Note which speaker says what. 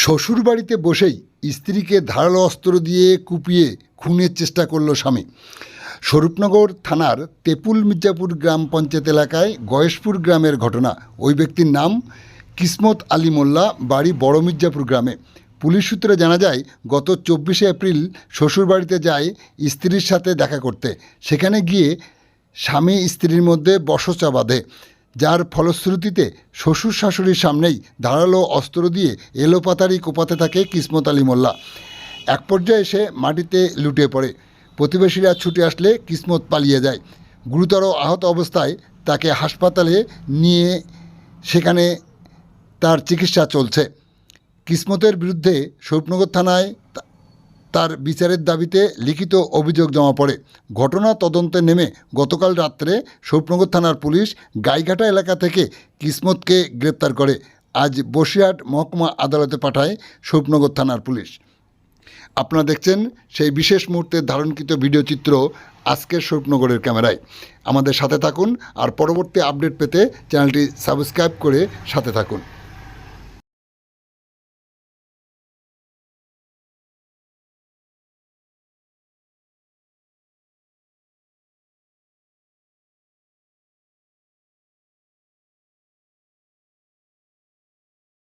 Speaker 1: শ্বশুরবাড়িতে বসেই স্ত্রীকে ধারালো অস্ত্র দিয়ে কুপিয়ে খুনের চেষ্টা করল স্বামী। স্বরূপনগর থানার তেপুল মির্জাপুর গ্রাম পঞ্চায়েত এলাকায় গয়েশপুর গ্রামের ঘটনা। ওই ব্যক্তির নাম কিসমত আলী মোল্লা, বাড়ি বড় মির্জাপুর গ্রামে। পুলিশ সূত্রে জানা যায়, গত 24শে এপ্রিল শ্বশুরবাড়িতে যায় স্ত্রীর সাথে দেখা করতে। সেখানে গিয়ে স্বামী স্ত্রীর মধ্যে বচসা বাঁধে, যার ফলশ্রুতিতে শ্বশুর শাশুড়ির সামনেই ধারালো অস্ত্র দিয়ে এলোপাতাড়ি কোপাতে থাকে কিসমত আলী মোল্লা। এক পর্যায়ে এসে মাটিতে লুটিয়ে পড়ে। প্রতিবেশীরা ছুটে আসলে কিসমত পালিয়ে যায়। গুরুতর আহত অবস্থায় তাকে হাসপাতালে নিয়ে সেখানে তার চিকিৎসা চলছে। কিসমতের বিরুদ্ধে স্বরূপনগর থানায় তার বিচারের দাবিতে লিখিত অভিযোগ জমা পড়ে। ঘটনা তদন্তে নেমে গতকাল রাত্রে স্বরূপনগর থানার পুলিশ গাইঘাটা এলাকা থেকে কিসমতকে গ্রেপ্তার করে আজ বসিরহাট মহকুমা আদালতে পাঠায় স্বরূপনগর থানার পুলিশ। আপনারা দেখছেন সেই বিশেষ মুহূর্তের ধারণকৃত ভিডিও চিত্র আজকের স্বরূপনগরের ক্যামেরায়। আমাদের সাথে থাকুন আর পরবর্তী আপডেট পেতে চ্যানেলটি সাবস্ক্রাইব করে সাথে থাকুন।